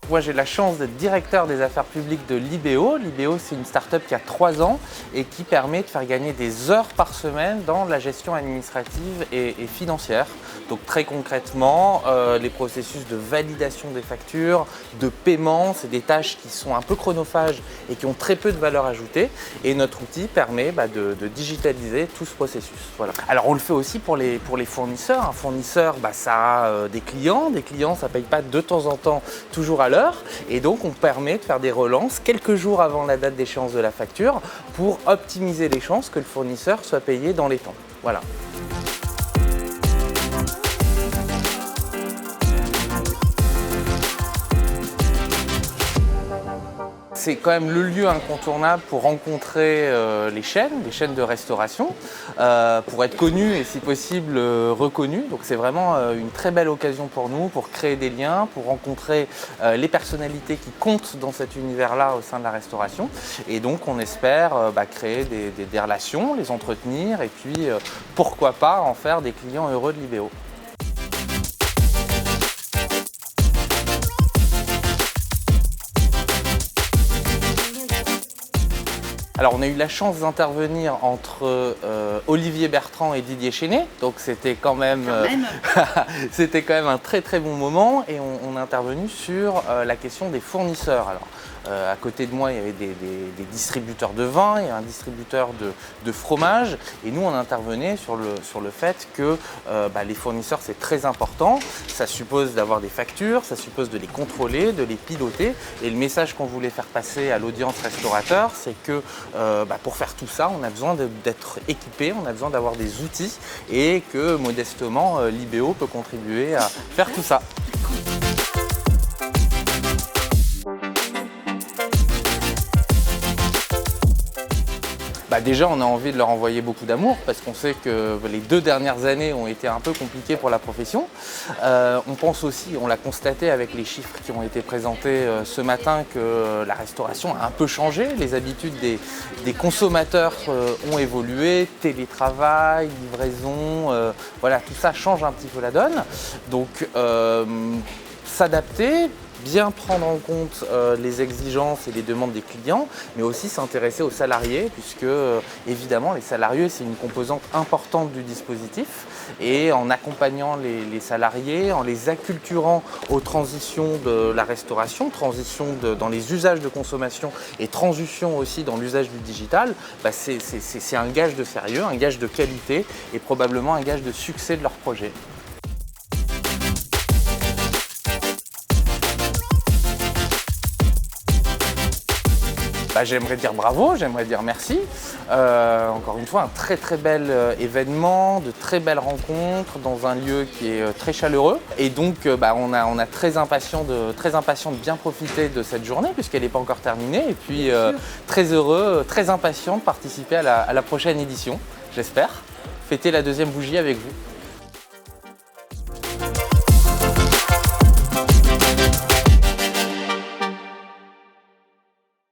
Moi, j'ai la chance d'être directeur des affaires publiques de Libéo. Libéo, c'est une start-up qui a 3 ans et qui permet de faire gagner des heures par semaine dans la gestion administrative et financière. Donc très concrètement, les processus de validation des factures, de paiement, c'est des tâches qui sont un peu chronophages et qui ont très peu de valeur ajoutée. Et notre outil permet de digitaliser tout ce processus. Voilà. Alors on le fait aussi pour les fournisseurs. Un fournisseur, ça a des clients, ça ne paye pas de temps en temps toujours à l'heure. Et donc on permet de faire des relances quelques jours avant la date d'échéance de la facture pour optimiser les chances que le fournisseur soit payé dans les temps. Voilà. C'est quand même le lieu incontournable pour rencontrer les chaînes de restauration, pour être connu et si possible reconnu. Donc c'est vraiment une très belle occasion pour nous, pour créer des liens, pour rencontrer les personnalités qui comptent dans cet univers-là au sein de la restauration. Et donc on espère créer des relations, les entretenir et puis pourquoi pas en faire des clients heureux de Libéo. Alors on a eu la chance d'intervenir entre Olivier Bertrand et Didier Chénet, donc c'était quand même c'était quand même un très très bon moment et on est intervenu sur la question des fournisseurs. Alors à côté de moi il y avait des distributeurs de vin, il y a un distributeur de fromage et nous on intervenait sur le fait que les fournisseurs c'est très important, ça suppose d'avoir des factures, ça suppose de les contrôler, de les piloter et le message qu'on voulait faire passer à l'audience restaurateur c'est que pour faire tout ça, on a besoin d'être équipé, on a besoin d'avoir des outils et que modestement, Libéo peut contribuer à faire tout ça. Déjà, on a envie de leur envoyer beaucoup d'amour parce qu'on sait que les 2 dernières années ont été un peu compliquées pour la profession. On pense aussi, on l'a constaté avec les chiffres qui ont été présentés ce matin, que la restauration a un peu changé. Les habitudes des consommateurs ont évolué, télétravail, livraison, voilà, tout ça change un petit peu la donne. Donc, s'adapter, bien prendre en compte les exigences et les demandes des clients, mais aussi s'intéresser aux salariés, puisque évidemment les salariés c'est une composante importante du dispositif et en accompagnant les salariés, en les acculturant aux transitions de la restauration, transition dans les usages de consommation et transition aussi dans l'usage du digital, c'est un gage de sérieux, un gage de qualité et probablement un gage de succès de leur projet. J'aimerais dire bravo, j'aimerais dire merci. Encore une fois, un très très bel événement, de très belles rencontres dans un lieu qui est très chaleureux. Et donc on a très impatient de bien profiter de cette journée puisqu'elle n'est pas encore terminée. Et puis très heureux, très impatient de participer à la prochaine édition, j'espère. Fêter la 2e bougie avec vous.